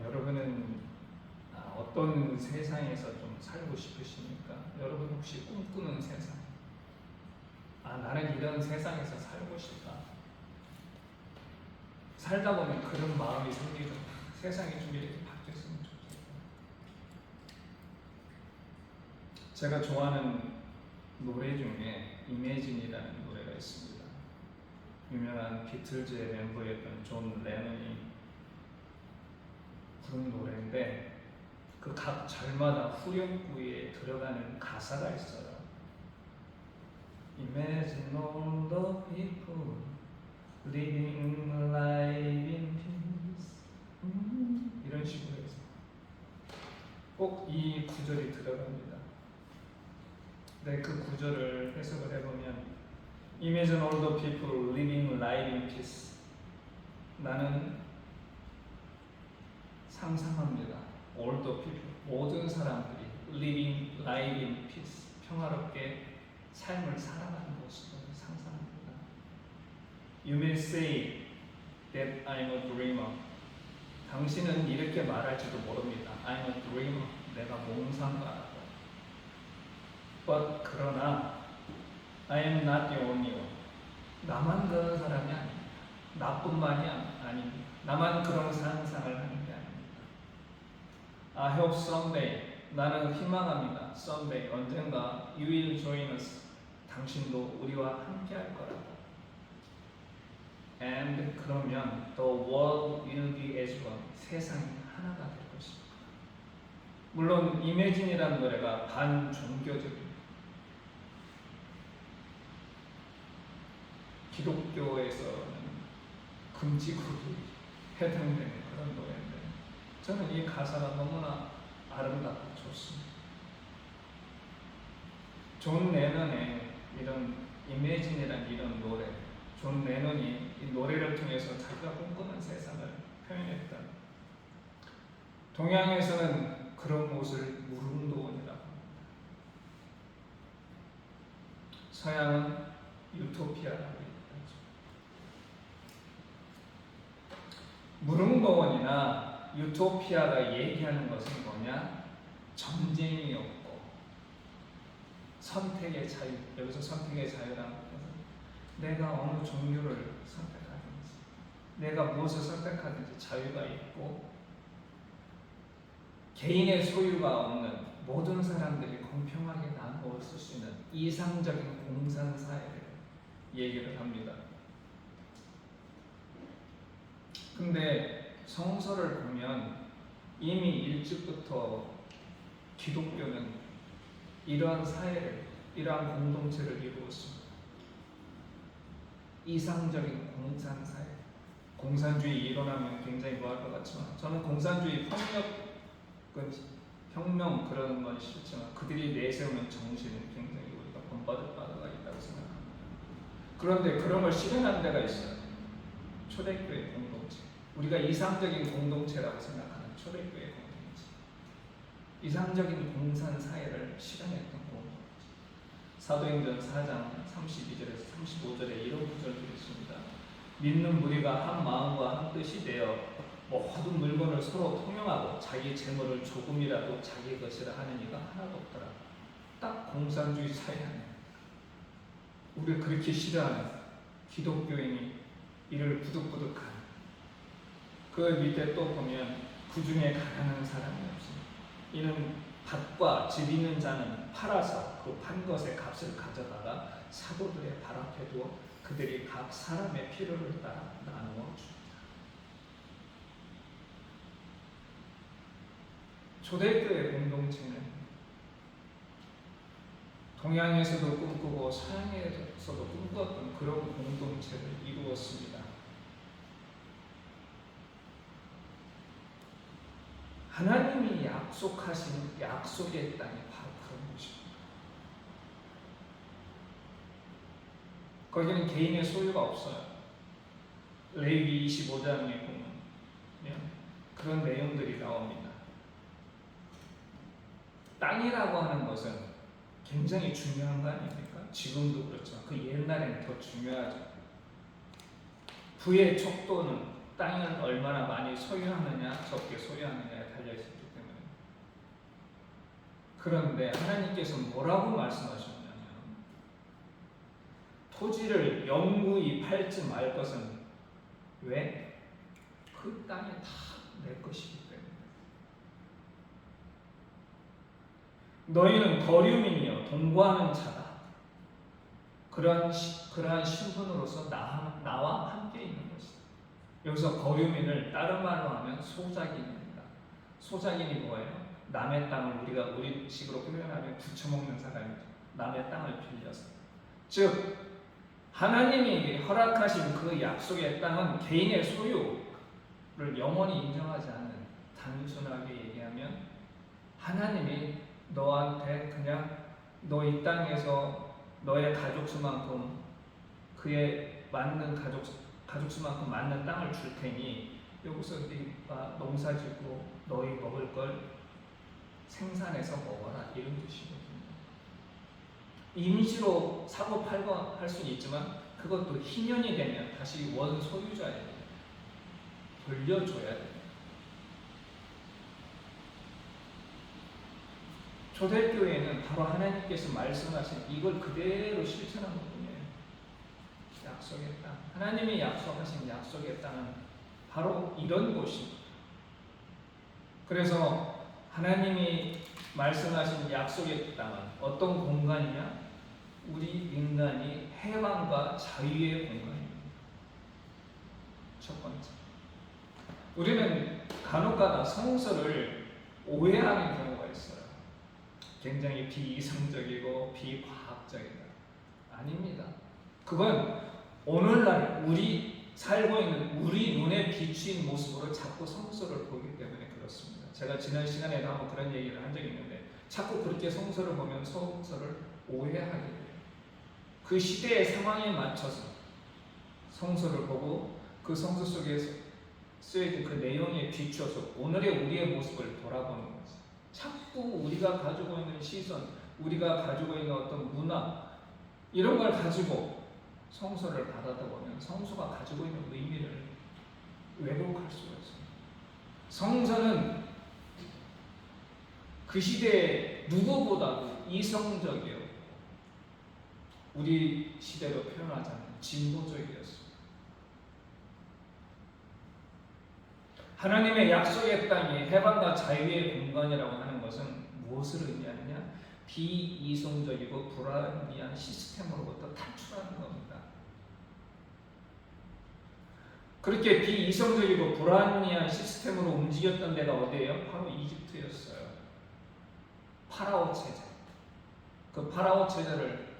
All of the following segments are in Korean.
여러분은 어떤 세상에서 좀 살고 싶으십니까? 여러분 혹시 꿈꾸는 세상? 나는 이런 세상에서 살고 싶다. 살다 보면 그런 마음이 생기죠. 세상이 좀 이렇게 바뀌었으면 좋겠다. 제가 좋아하는 노래 중에 이매진이라는 노래가 있습니다. 유명한 비틀즈의 멤버였던 존 레논이 부른 노래인데 그 각 절마다 후렴구에 들어가는 가사가 있어요. Imagine all the people living life in peace. 이런 식으로 해서 꼭 이 구절이 들어갑니다. 네, 그 구절을 해석을 해보면 Imagine all the people living life in peace. 나는 상상합니다. All the people, 모든 사람들이 living life in peace, 평화롭게 삶을 살아가는 모습을 상상합니다. You may say that I'm a dreamer. 당신은 이렇게 말할지도 모릅니다. I'm a dreamer. 내가 몽상가라고. But 그러나 I am not the only one. 나만 그런 사람이 아닙니다. 나뿐만이 아닙니다. 나만 그런 상상을 하는 게 아닙니다. I hope someday. 나는 희망합니다. Someday. 언젠가 you will join us. 당신도 우리와 함께 할 거라고. And 그러면 the world will be as one. 세상이 하나가 될 것입니다. 물론 Imagine이라는 노래가 반종교적입니다. 기독교에서는 금지구에 해당되는 그런 노래인데 저는 이 가사가 너무나 아름답고 좋습니다. 존 레논의 이런 Imagine이라는 이런 노래, 존 레논이 이 노래를 통해서 자기가 꿈꾸는 세상을 표현했던, 동양에서는 그런 곳을 무릉도원이라고 합니다. 서양은 유토피아라고 합니다. 무릉도원이나 유토피아가 얘기하는 것은 뭐냐? 전쟁이 없고 선택의 자유. 여기서 선택의 자유라는 것은 내가 어느 종교를 선택하든지 내가 무엇을 선택하든지 자유가 있고 개인의 소유가 없는 모든 사람들이 공평하게 나누어 쓸 수 있는 이상적인 공산사회를 얘기를 합니다. 근데 성서를 보면 이미 일찍부터 기독교는 이러한 사회를, 이러한 공동체를 이루었습니다. 이상적인 공산사회. 공산주의 이론하면 굉장히 뭐할 것 같지만 저는 공산주의 폭력은 혁명 그런 건 싫지만 그들이 내세우는 정신은 굉장히 우리가 본받을 바가 있다고 생각합니다. 그런데 그런 걸 실현하는 데가 있어요. 초대교회 공동체. 우리가 이상적인 공동체라고 생각하는 초대교회 공동체. 이상적인 공산사회를 실현했던 공동체. 사도행전 4장 32절에서 35절에 이런 구절들이 있습니다. 믿는 무리가 한 마음과 한 뜻이 되어 모든 물건을 서로 통용하고 자기 재물을 조금이라도 자기 것이라 하는 이가 하나도 없더라. 딱 공산주의 사회 아니에요. 우리가 그렇게 싫어하는 기독교인이 이를 부득부득한 그 밑에 또 보면 그 중에 가난한 사람이 없습니다. 이는 밭과 집 있는 자는 팔아서 그 판 것의 값을 가져다가 사도들의 발 앞에 두어 그들이 각 사람의 필요를 따라 나누어 줍니다. 초대교회 공동체는 동양에서도 꿈꾸고 서양에서도 꿈꾸었던 그런 공동체를 이루었습니다. 하나님이 약속하신 약속의 땅이 바로 그런 곳입니다. 거기는 개인의 소유가 없어요. 레위기 25장에 보면 그런 내용들이 나옵니다. 땅이라고 하는 것은 굉장히 중요한 거 아닙니까? 지금도 그렇지만 그 옛날에는 더 중요하죠. 부의 척도는 땅을 얼마나 많이 소유하느냐 적게 소유하느냐에 달려있었기 때문에. 그런데 하나님께서 뭐라고 말씀하셨냐면 토지를 영구히 팔지 말 것은 왜? 그 땅이 다 내 것이기 때문에. 너희는 거류민이여 동거하는 자다. 그러한 신분으로서 나와 함께 있는 것이다. 여기서 거류민을 다른 말로 하면 소작인입니다. 소작인이 뭐예요? 남의 땅을 우리 식으로 표현하면 부쳐먹는 사람이죠. 남의 땅을 빌려서. 즉 하나님이 허락하신 그 약속의 땅은 개인의 소유를 영원히 인정하지 않는, 단순하게 얘기하면 하나님이 너한테 그냥 너 이 땅에서 너의 가족 수만큼 그에 맞는 가족 수만큼 맞는 땅을 줄 테니 여기서 네가 농사짓고 너희 먹을 걸 생산해서 먹어라, 이런 뜻이거든요. 임시로 사고 팔고 할 수는 있지만 그것도 희년이 되면 다시 원 소유자에게 돌려줘야 돼요. 초대교회는 바로 하나님께서 말씀하신 이걸 그대로 실천한 것뿐이에요. 약속의 땅, 하나님이 약속하신 약속의 땅은 바로 이런 곳입니다. 그래서 하나님이 말씀하신 약속의 땅은 어떤 공간이냐? 우리 인간이 해방과 자유의 공간입니다. 첫 번째, 우리는 간혹가다 성서를 오해하는 경우가 있어요. 굉장히 비이성적이고 비과학적이다. 아닙니다. 그건 오늘날 우리 살고 있는 우리 눈에 비추인 모습으로 자꾸 성서를 보기 때문에 그렇습니다. 제가 지난 시간에도 한번 그런 얘기를 한 적이 있는데 자꾸 그렇게 성서를 보면 성서를 오해하게 돼요. 그 시대의 상황에 맞춰서 성서를 보고 그 성서 속에서 쓰여진 그 내용에 비추어서 오늘의 우리의 모습을 돌아보는 거죠. 자꾸 우리가 가지고 있는 시선, 우리가 가지고 있는 어떤 문화, 이런 걸 가지고 성서를 받아다 보면 성서가 가지고 있는 의미를 왜곡할 수가 있습니다. 성서는 그 시대에 누구보다도 이성적이요, 우리 시대로 표현하자면 진보적이었습니다. 하나님의 약속의 땅이 해방과 자유의 공간이라고 하는 것은 무엇을 의미하느냐? 비이성적이고 불합리한 시스템으로부터 탈출하는 겁니다. 그렇게 비이성적이고 불합리한 시스템으로 움직였던 데가 어디예요? 바로 이집트였어요. 파라오 체제. 그 파라오 체제를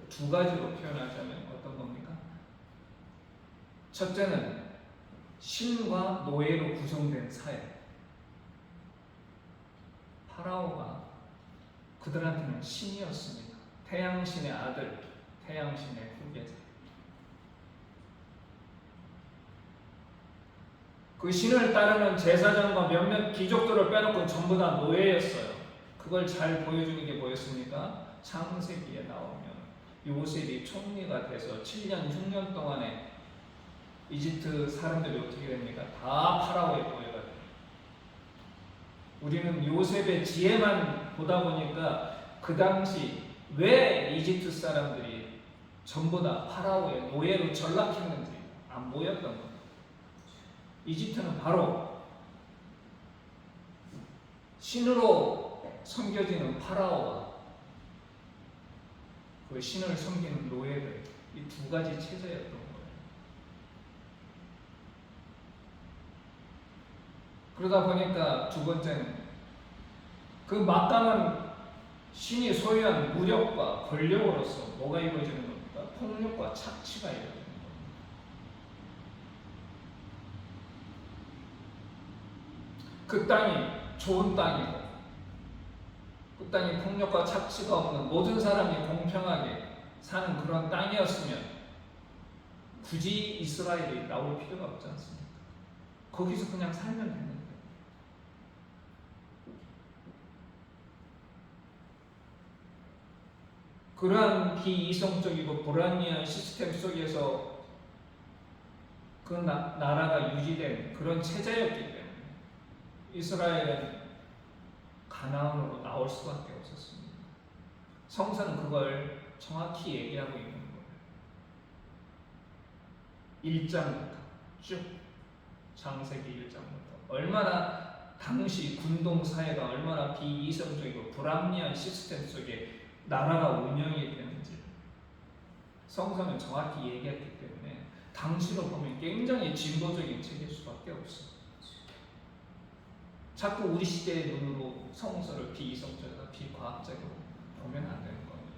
두 가지로 표현하자면 어떤 겁니까? 첫째는 신과 노예로 구성된 사회. 파라오가 그들한테는 신이었습니다. 태양신의 아들, 태양신의 후계자. 그 신을 따르는 제사장과 몇몇 귀족들을 빼놓고 전부 다 노예였어요. 그걸 잘 보여주는 게 뭐였습니까? 창세기에 나오면 요셉이 총리가 돼서 7년, 6년 동안에 이집트 사람들이 어떻게 됩니까? 다 파라오의 노예가 돼요. 우리는 요셉의 지혜만 보다 보니까 그 당시 왜 이집트 사람들이 전부 다 파라오의 노예로 전락했는지 안 보였던 겁니다. 이집트는 바로 신으로 섬겨지는 파라오와 그 신을 섬기는 노예들, 이 두 가지 체제였던 거예요. 그러다 보니까 두 번째는 그 막강한 신이 소유한 무력과 권력으로서 뭐가 이루어지는 겁니까? 폭력과 착취가 이루어지는 겁니다. 그 땅이 좋은 땅이고 그 땅이 폭력과 착취가 없는 모든 사람이 공평하게 사는 그런 땅이었으면 굳이 이스라엘이 나올 필요가 없지 않습니까? 거기서 그냥 살면 되는데. 그러한 비이성적이고 불합리한 시스템 속에서 그 나라가 유지된 그런 체제였기 때문에 이스라엘은 가나안으로 나올 수밖에 없었습니다. 성서는 그걸 정확히 얘기하고 있는 거예요. 1장부터 쭉 창세기 1장부터 얼마나 당시 군동 사회가 얼마나 비이성적이고 불합리한 시스템 속에 나라가 운영이 되는지 성서는 정확히 얘기했기 때문에 당시로 보면 굉장히 진보적인 책일 수밖에 없어요. 자꾸 우리 시대의 눈으로 성서를 비이성적이다, 비과학적으로 보면 안 되는 겁니다.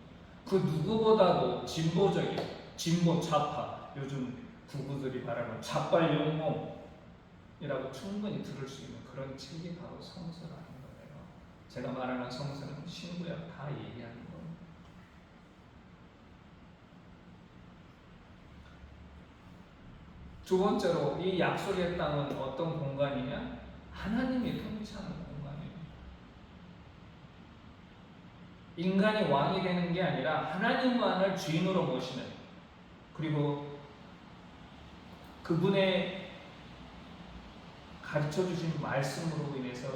그 누구보다도 진보적인, 진보 좌파, 요즘 구구들이 말하는 좌빨 용몽이라고 충분히 들을 수 있는 그런 책이 바로 성서라는 거예요. 제가 말하는 성서는 신구약 다 얘기하는 거예요. 두 번째로 이 약속의 땅은 어떤 공간이냐? 하나님이 통치하는 공간이에요. 인간이 왕이 되는 게 아니라 하나님만을 주인으로 모시는, 그리고 그분의 가르쳐 주신 말씀으로 인해서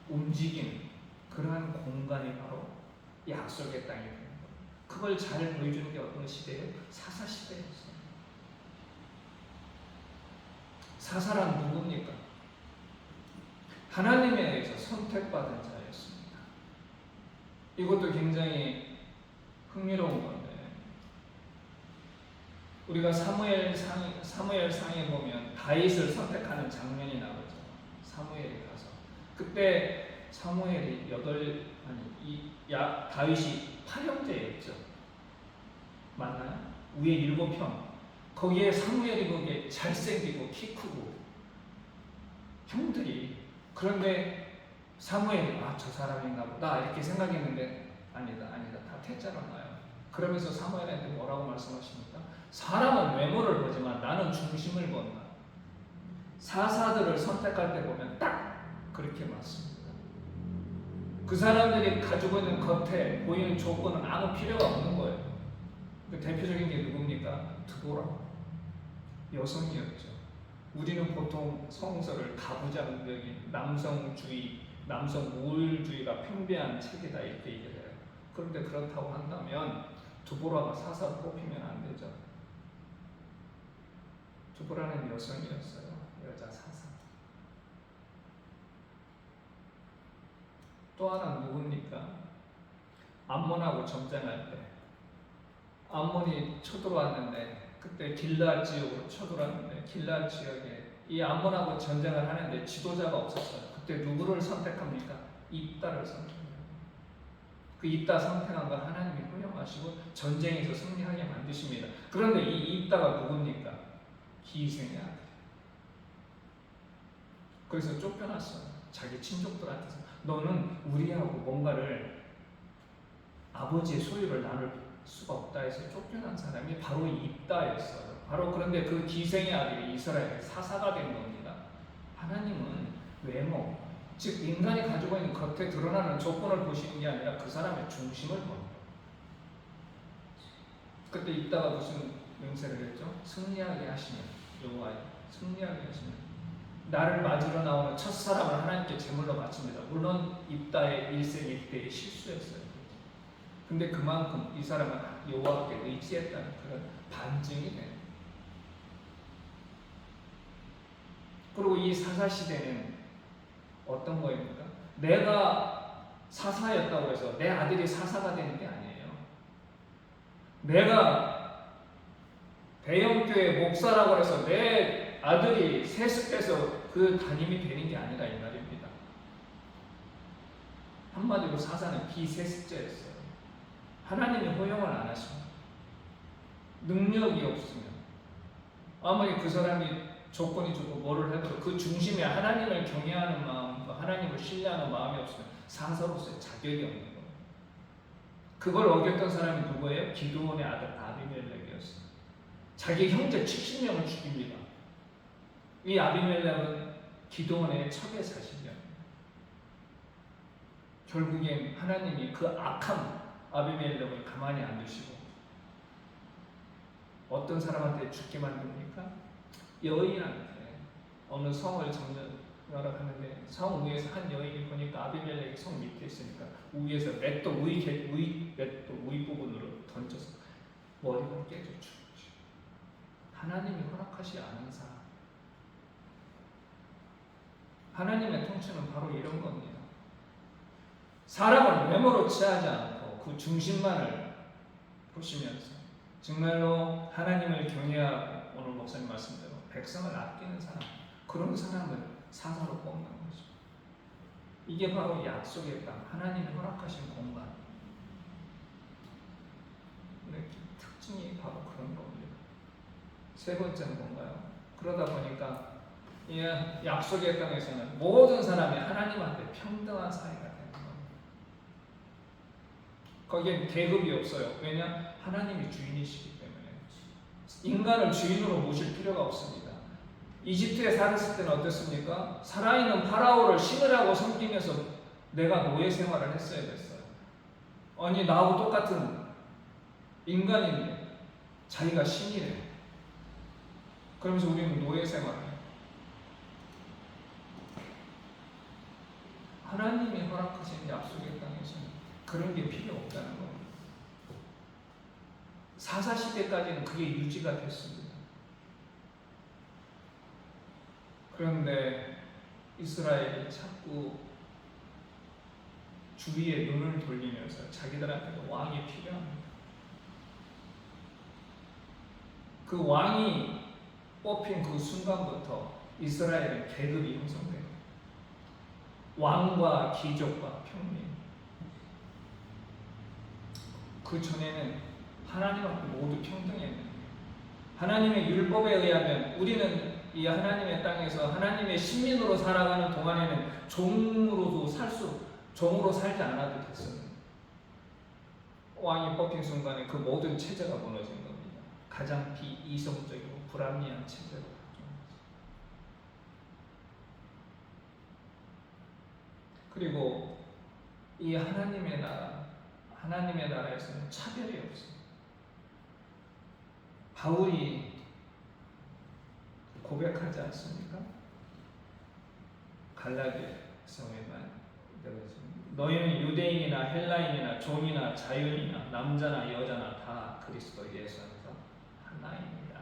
움직이는 그러한 공간이 바로 약속의 땅이 되는 거예요. 그걸 잘 보여주는 게 어떤 시대예요? 사사시대였어요. 사사란 누굽니까? 하나님에 의해서 선택받은 자였습니다. 이것도 굉장히 흥미로운 건데, 우리가 사무엘상에 보면 다윗을 선택하는 장면이 나오죠. 사무엘에 가서 그때 사무엘이 다윗이 8형제였죠. 맞나요? 위에 7형. 거기에 사무엘이 거기에 잘생기고 키 크고 형들이, 그런데 사무엘이 저 사람인가 보다 이렇게 생각했는데 아니다 다 태자로 나요. 그러면서 사무엘한테 뭐라고 말씀하십니까? 사람은 외모를 보지만 나는 중심을 본다. 사사들을 선택할 때 보면 딱 그렇게 맞습니다. 그 사람들이 가지고 있는 겉에 보이는 조건은 아무 필요가 없는 거예요. 그 대표적인 게 누굽니까? 드보라. 여성이었죠. 우리는 보통 성서를 가부장적인 남성주의, 남성 우월주의가 팽배한 책이다 이렇게 얘기를 해요. 그런데 그렇다고 한다면 드보라가 사사로 뽑히면 안 되죠. 드보라는 여성이었어요. 여자 사사. 또 하나 누굽니까? 암몬하고 전쟁할 때 암몬이 쳐들어왔는데, 그때 길르앗 지역으로 쳐들어왔는데 길르앗 지역에 이 암몬하고 전쟁을 하는데 지도자가 없었어요. 그때 누구를 선택합니까? 입다를 선택해요. 그 입다 선택한 걸 하나님이 허용하시고 전쟁에서 승리하게 만드십니다. 그런데 이 입다가 누굽니까? 기생의 아들. 그래서 쫓겨났어요. 자기 친족들한테서 너는 우리하고 뭔가를 아버지의 소유를 나눌 수가 없다 해서 쫓겨난 사람이 바로 입다였어요. 바로 그런데 그 기생의 아들이 이스라엘의 사사가 된 겁니다. 하나님은 외모, 즉 인간이 가지고 있는 겉에 드러나는 조건을 보시는 게 아니라 그 사람의 중심을 봅니다. 그때 입다가 무슨 맹세를 했죠? 승리하게 하시면, 여호와여 승리하게 하시면 나를 맞으러 나오는 첫 사람을 하나님께 제물로 바칩니다. 물론 입다의 일생일대의 실수였어요. 근데 그만큼 이 사람은 여호와께 의지했다는 그런 반증이 돼요. 그리고 이 사사 시대는 어떤 거입니까? 내가 사사였다고 해서 내 아들이 사사가 되는 게 아니에요. 내가 대형교회 목사라고 해서 내 아들이 세습해서 그 담임이 되는 게 아니라 이 말입니다. 한마디로 사사는 비세습자였어요. 하나님이 허용을 안 하십니다. 능력이 없으면 아무리 그 사람이 조건이 좋고 뭐를 해도 그 중심에 하나님을 경외하는 마음, 하나님을 신뢰하는 마음이 없으면 사사로서의 자격이 없는 거예요. 그걸 어겼던 사람이 누구예요? 기드온의 아들 아비멜렉이었어요. 자기 형제 70명을 죽입니다. 이 아비멜렉은 기드온의 척의 사실이에요. 결국엔 하나님이 그 악한 아비멜렉을 가만히 안 두시고 어떤 사람한테 죽게 만듭니까? 여인한테. 어느 성을 점령하러 가는데 성 위에서 한 여인이 보니까 아비멜렉이 성 밑에 있으니까 위에서 맷도 위 부분으로 던져서 머리가 깨져 죽지. 하나님이 허락하지 않은 사람. 하나님의 통치는 바로 이런 겁니다. 사람을 외모로 취하지 않고 그 중심만을 보시면서 정말로 하나님을 경외하고 오늘 목사님 말씀대로 백성을 아끼는 사람, 그런 사람을 사사로 뽑는 거죠. 이게 바로 약속의 땅, 하나님이 허락하신 공간. 네, 특징이 바로 그런 겁니다. 세 번째는 뭔가요? 그러다 보니까 이 약속의 땅에서는 모든 사람이 하나님한테 평등한 사이가 되는 겁니다. 거기엔 계급이 없어요. 왜냐? 하나님이 주인이시기 때문에. 인간을 주인으로 모실 필요가 없습니다. 이집트에 살았을 때는 어땠습니까? 살아있는 파라오를 신이라고 섬기면서 내가 노예 생활을 했어야 됐어요. 아니, 나하고 똑같은 인간인데 자기가 신이래. 그러면서 우리는 노예 생활을 해요. 하나님이 허락하신 약속의 땅에서는 그런 게 필요 없다는 겁니다. 사사시대까지는 그게 유지가 됐습니다. 그런데 이스라엘이 자꾸 주위에 눈을 돌리면서 자기들한테 왕이 필요합니다. 그 왕이 뽑힌 그 순간부터 이스라엘의 계급이 형성돼요. 왕과 귀족과 평민. 그 전에는 하나님 앞에 모두 평등했는데 하나님의 율법에 의하면 우리는 이 하나님의 땅에서 하나님의 신민으로 살아가는 동안에는 종으로 살지 않아도 됐습니다. 왕이 뽑힌 순간에 그 모든 체제가 무너진 겁니다. 가장 비이성적이고 불합리한 체제로 바뀌었습니다. 그리고 이 하나님의 나라에서는 차별이 없어요. 바울이 고백하지 않습니까? 갈라디아서에만 너희는 유대인이나 헬라인이나 종이나 자유인이나 남자나 여자나 다 그리스도 예수 안에서 하나입니다.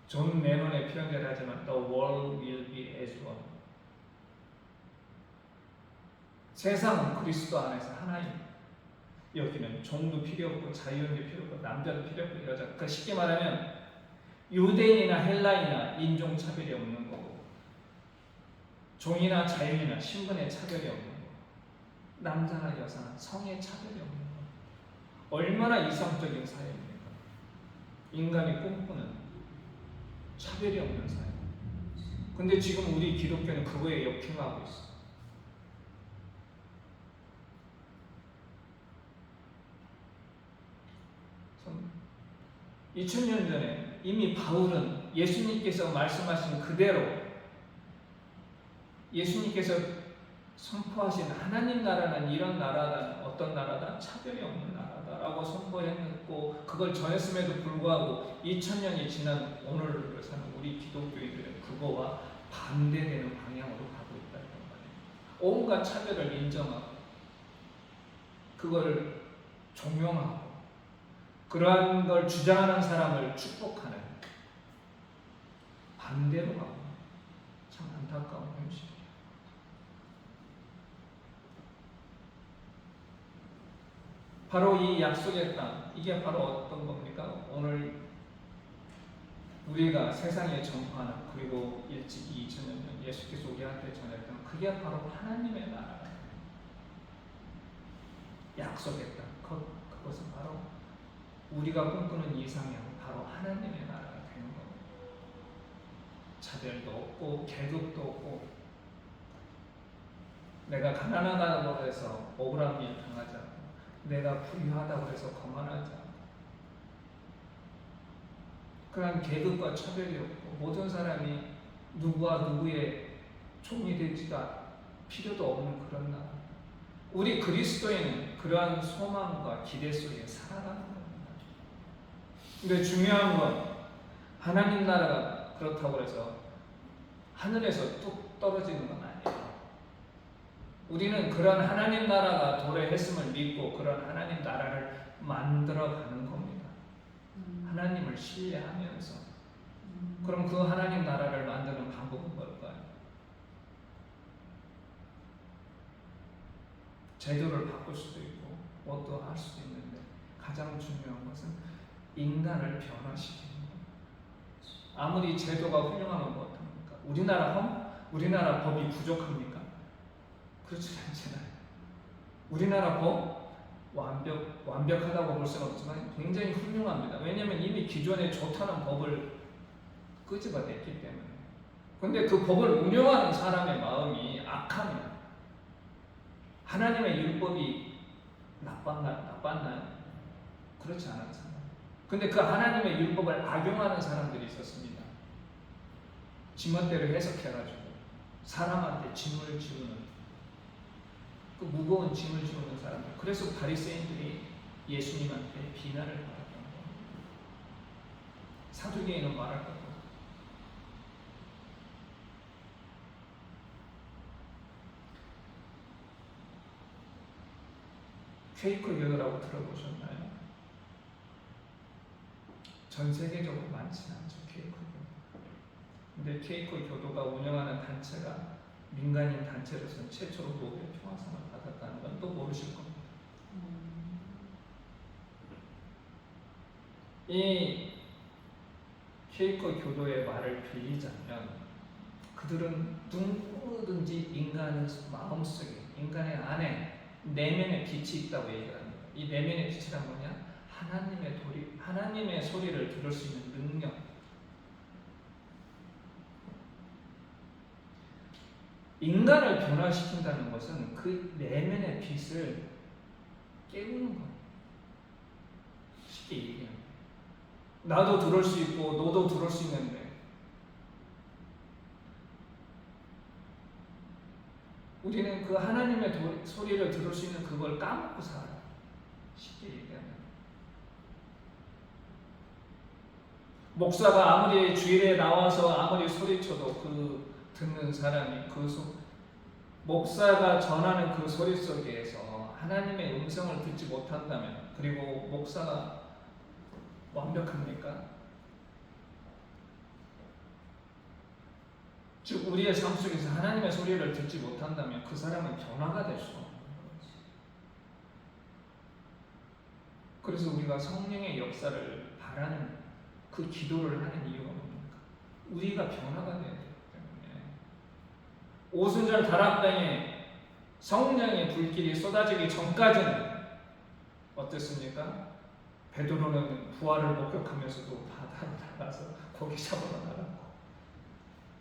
존 레논의 표현대로 하지만 The world will be as one. 세상은 그리스도 안에서 하나입니다. 여기는 종도 필요 없고 자유인도 필요 없고 남자도 필요 없고 여자. 그러니까 쉽게 말하면 유대인이나 헬라인이나 인종 차별이 없는 거고 종이나 자유인이나 신분의 차별이 없는 거고 남자나 여자나 성의 차별이 없는 거고 얼마나 이상적인 사회입니까? 인간이 꿈꾸는 차별이 없는 사회. 근데 지금 우리 기독교는 그거에 역행하고 있어. 2000년 전에 이미 바울은 예수님께서 말씀하신 그대로 예수님께서 선포하신 하나님 나라는 이런 나라다, 어떤 나라다? 차별이 없는 나라다라고 선포했고 그걸 전했음에도 불구하고 2000년이 지난 오늘을 사는 우리 기독교인들은 그거와 반대되는 방향으로 가고 있다는 거예요. 온갖 차별을 인정하고 그걸 종용하고 그러한 걸 주장하는 사람을 축복하는 반대로 가고 참 안타까운 현실이에요. 바로 이 약속의 땅, 이게 바로 어떤 겁니까? 오늘 우리가 세상에 전파하는 그리고 일찍 2000년 전 예수께서 우리한테 전했던 그게 바로 하나님의 나라예요. 약속의 땅, 그것은 바로 우리가 꿈꾸는 이상형, 바로 하나님의 나라가 되는 겁니다. 차별도 없고 계급도 없고 내가 가난하다고 해서 억울한 일 당하지 않고 내가 부유하다고 해서 거만하지 않고 그런 계급과 차별이 없고 모든 사람이 누구와 누구의 종이 되지도 필요도 없는 그런 나라. 우리 그리스도인은 그러한 소망과 기대 속에 살아가는 겁니다. 근데 중요한 건 하나님 나라가 그렇다고 해서 하늘에서 뚝 떨어지는 건 아니에요. 우리는 그런 하나님 나라가 도래했음을 믿고 그런 하나님 나라를 만들어가는 겁니다. 하나님을 신뢰하면서. 그럼 그 하나님 나라를 만드는 방법은 뭘까요? 제도를 바꿀 수도 있고 뭐도 할 수도 있는데 가장 중요한 것은 인간을 변화시키는 거예요. 아무리 제도가 훌륭하면 뭐합니까? 우리나라 법이 부족합니까? 그렇지 않잖아요. 우리나라 법 완벽하다고 볼 수는 없지만 굉장히 훌륭합니다. 왜냐하면 이미 기존에 좋다는 법을 끄집어냈기 때문에. 근데 그 법을 운영하는 사람의 마음이 악하면 하나님의 율법이 나빴나요? 그렇지 않았잖아요. 근데 그 하나님의 율법을 악용하는 사람들이 있었습니다. 지멋대로 해석해가지고 사람한테 짐을 지우는, 그 무거운 짐을 지우는 사람들. 그래서 바리새인들이 예수님한테 비난을 받았던 거예요. 사두개인은 말할 것도 없고. 퀘이커 교도라고 들어보셨나요? 전 세계적으로 많지는 않죠, 퀘이커 교도. 근데 퀘이커 교도가 운영하는 단체가 민간인 단체로서는 최초로 노벨 평화상을 받았다는 건 또 모르실 겁니다. 이 퀘이커 교도의 말을 빌리자면 그들은 누구든지 인간의 마음속에, 인간의 안에 내면의 빛이 있다고 얘기합니다. 이 내면의 빛이란 뭐냐? 하나님의 소리를 들을 수 있는 능력. 인간을 변화시킨다는 것은 그 내면의 빛을 깨우는 거예요. 쉽게 얘기하면. 나도 들을 수 있고 너도 들을 수 있는데 우리는 그 하나님의 소리를 들을 수 있는 그걸 까먹고 살아요. 쉽게 얘기하면. 목사가 아무리 주일에 나와서 아무리 소리쳐도 그 듣는 사람이 목사가 전하는 그 소리 속에서 하나님의 음성을 듣지 못한다면, 그리고 목사가 완벽합니까? 즉 우리의 삶 속에서 하나님의 소리를 듣지 못한다면 그 사람은 변화가 될 수 없는 거지. 그래서 우리가 성령의 역사를 바라는 그 기도를 하는 이유가 뭡니까? 우리가 변화가 돼야 되기 때문에. 오순절 다락방에 성령의 불길이 쏟아지기 전까지는 어땠습니까? 베드로는 부활을 목격하면서도 바다로 나가서 고기 잡으러 나갔고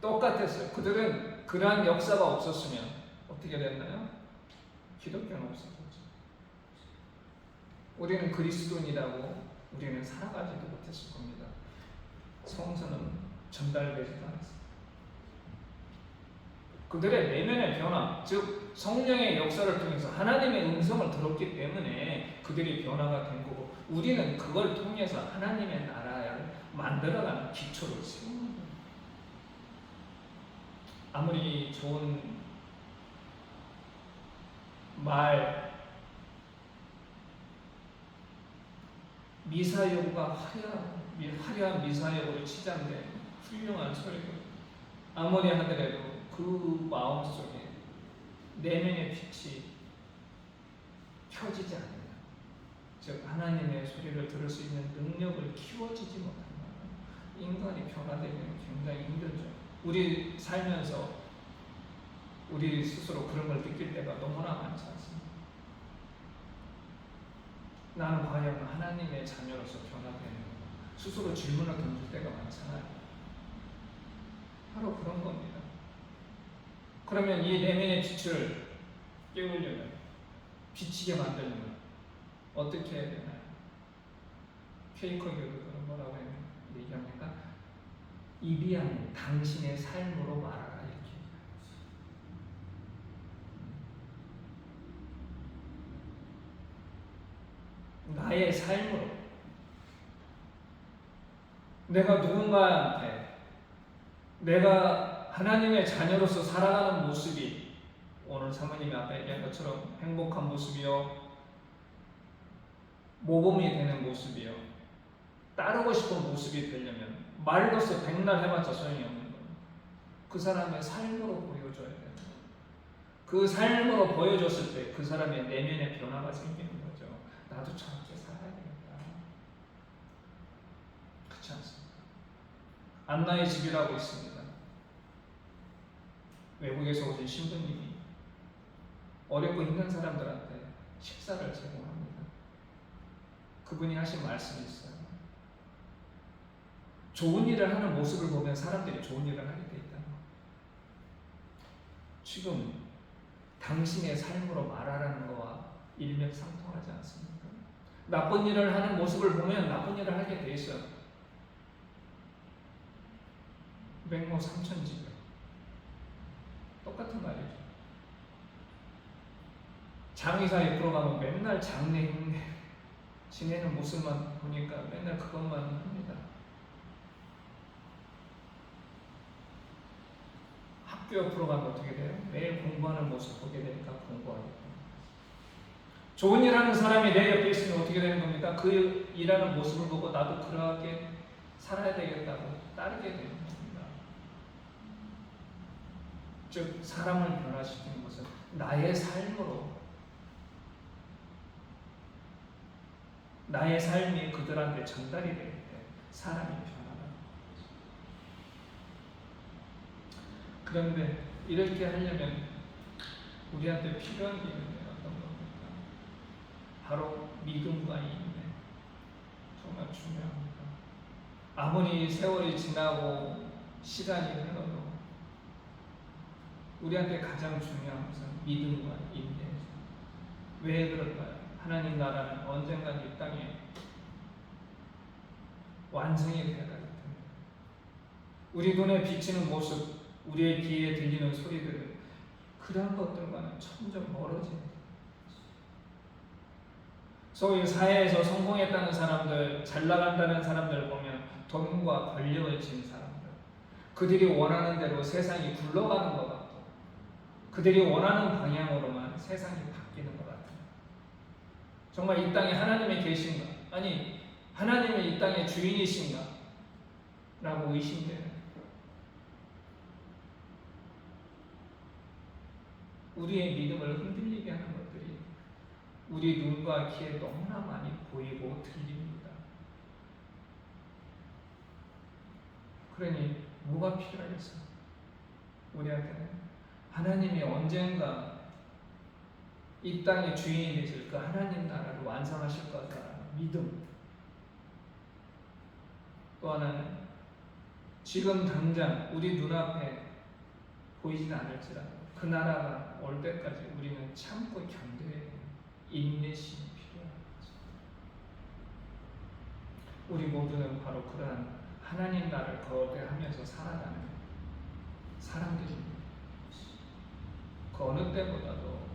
똑같았어요. 그들은 그러한 역사가 없었으면 어떻게 됐나요? 기독교는 없었죠. 우리는 그리스도인이라고 우리는 살아가지도 못했을 겁니다. 성서는 전달되지도 않았습니다. 그들의 내면의 변화, 즉 성령의 역사를 통해서 하나님의 음성을 들었기 때문에 그들이 변화가 된 거고, 우리는 그걸 통해서 하나님의 나라를 만들어가는 기초를 세우는 거예요. 아무리 좋은 말, 미사여구가 화려한 미사여구로 치장된 훌륭한 설교, 아무리 하더라도 그 마음속에 내면의 빛이 켜지지 않으면, 즉 하나님의 소리를 들을 수 있는 능력을 키워지지 못한다면 인간이 변화되면 굉장히 힘들죠. 우리 살면서 우리 스스로 그런 걸 느낄 때가 너무나 많지 않습니까? 나는 과연 하나님의 자녀로서 변화되는 스스로 질문을 던질 때가 많잖아요. 바로 그런 겁니다. 그러면 이 내면의 빛을 깨우려면, 비치게 만들려면 어떻게 해야 되나요? 퀘이커 교도들은 뭐라고 얘기합니까? 입이 아닌 당신의 삶으로 말하라, 이렇게. 나의 삶으로. 내가 누군가한테 내가 하나님의 자녀로서 살아가는 모습이 오늘 사모님이 앞에 얘기한 것처럼 행복한 모습이요, 모범이 되는 모습이요, 따르고 싶은 모습이 되려면 말로서 백날 해봤자 소용이 없는 거예요. 그 사람의 삶으로 보여줘야 돼요. 그 삶으로 보여줬을 때 그 사람의 내면의 변화가 생기는 거죠. 나도 저렇게 살아야 되겠다. 그렇지 않습니까? 안나의 집이라고 있습니다. 외국에서 오신 신부님이 어렵고 힘든 사람들한테 식사를 제공합니다. 그분이 하신 말씀이 있어요. 좋은 일을 하는 모습을 보면 사람들이 좋은 일을 하게 돼 있다. 지금 당신의 삶으로 말하라는 거와 일맥상통하지 않습니까? 나쁜 일을 하는 모습을 보면 나쁜 일을 하게 돼 있어요. 맹모 삼천지교 똑같은 말이죠. 장의사 옆으로 가면 맨날 장례 흉내 지내는 모습만 보니까 맨날 그것만 합니다. 학교 옆으로 가면 어떻게 돼요? 매일 공부하는 모습 보게 되니까 공부하겠다. 좋은 일 하는 사람이 내 옆에 있으면 어떻게 되는 겁니까? 그 일하는 모습을 보고 나도 그러하게 살아야 되겠다고 따르게 되는 겁니다. 즉 사람을 변화시키는 것은 나의 삶으로, 나의 삶이 그들한테 전달이 될 때 사람이 변화하는 거죠. 그런데 이렇게 하려면 우리한테 필요한 게 있는데 어떤 겁니까? 바로 믿음과 인내. 정말 중요합니다. 아무리 세월이 지나고 시간이 흘러도 우리한테 가장 중요한 것은 믿음과 인내죠. 왜 그럴까요? 하나님 나라는 언젠간 이 땅에 완성이 되어가기 때문에 우리 눈에 비치는 모습, 우리의 귀에 들리는 소리들은 그런 것들과는 점점 멀어지는 거예요. 소위 사회에서 성공했다는 사람들, 잘 나간다는 사람들 보면 돈과 권력을 쥔 사람들, 그들이 원하는 대로 세상이 굴러가는 것 같고 그들이 원하는 방향으로만 세상이 바뀌는 것 같아요. 정말 이 땅에 하나님이 계신가? 아니, 하나님이 이 땅의 주인이신가? 라고 의심되는, 우리의 믿음을 흔들리게 하는 것들이 우리 눈과 귀에 너무나 많이 보이고 들립니다. 그러니 뭐가 필요하겠어요? 우리한테는 하나님이 언젠가 이 땅의 주인이 되실 그 하나님 나라를 완성하실 거다라는 믿음. 또 하나는 지금 당장 우리 눈앞에 보이진 않을지라도 그 나라가 올 때까지 우리는 참고 견뎌야 해요. 인내심이 필요한 거죠. 우리 모두는 바로 그러한 하나님 나라를 거대하면서 살아가는 사람들입니다. 그 어느 때보다도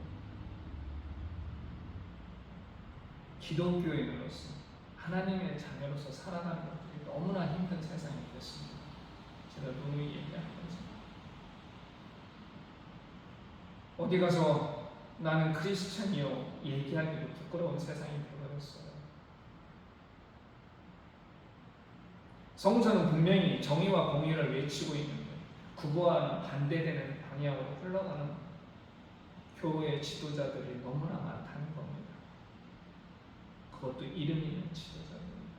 기독교인으로서 하나님의 자녀로서 살아가는 것들이 너무나 힘든 세상이 됐습니다. 제가 누누이 얘기하는 거죠. 어디 가서 나는 크리스찬이요 얘기하기도 부끄러운 세상이 되어버렸어요. 성서는 분명히 정의와 공의를 외치고 있는데 그거와는 반대되는 방향으로 흘러가는 교회 지도자들이 너무나 많다는 겁니다. 그것도 이름 있는 지도자들입니다.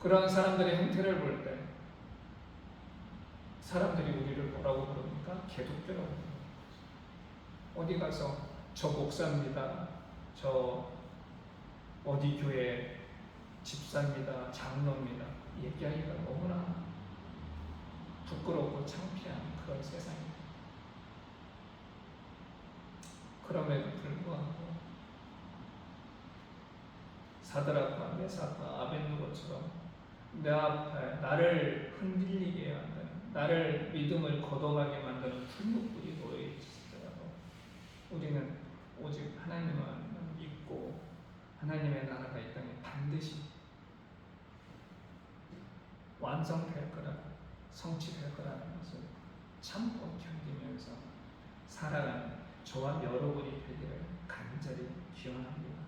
그런 사람들의 행태를 볼 때 사람들이 우리를 뭐라고 부릅니까? 개독교라고 부릅니다. 어디 가서 저 목사입니다, 저 어디 교회 집사입니다, 장로입니다 얘기하기가 너무나 부끄럽고 창피한 그런 세상입니다. 그럼에도 불구하고 사드락과 메삭과 아벳느고처럼 내 앞에 나를 흔들리게 만드는, 나를 믿음을 거둬가게 만드는 풀무불이 놓여있을지라도 우리는 오직 하나님만 믿고 하나님의 나라가 이 땅에 반드시 완성될 거라, 성취될 거라는 것을 참고 견디면서 살아가는 저와 여러분이 되기를 간절히 기원합니다.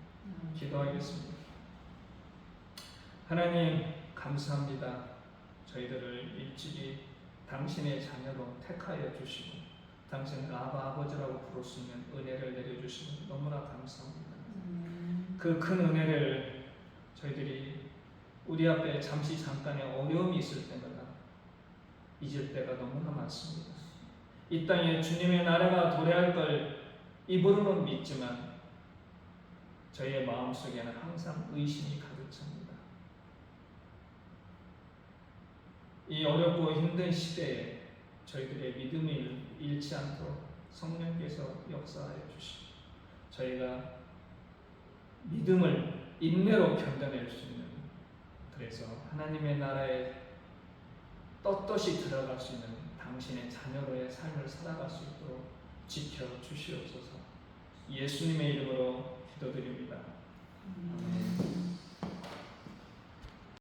기도하겠습니다. 하나님 감사합니다. 저희들을 일찍이 당신의 자녀로 택하여 주시고 당신을 아버지라고 부를 수 있는 은혜를 내려주시니 너무나 감사합니다. 그 큰 은혜를 저희들이 우리 앞에 잠깐의 어려움이 있을 때마다 잊을 때가 너무나 많습니다. 이 땅에 주님의 나라가 도래할 걸 입으로는 믿지만 저희의 마음속에는 항상 의심이 가득 찹니다. 이 어렵고 힘든 시대에 저희들의 믿음을 잃지 않도록 성령께서 역사하여 주시고 저희가 믿음을 인내로 견뎌낼 수 있는, 그래서 하나님의 나라에 떳떳이 들어갈 수 있는 당신의 자녀로의 삶을 살아갈 수 있도록 지켜주시옵소서. 예수님의 이름으로 기도드립니다.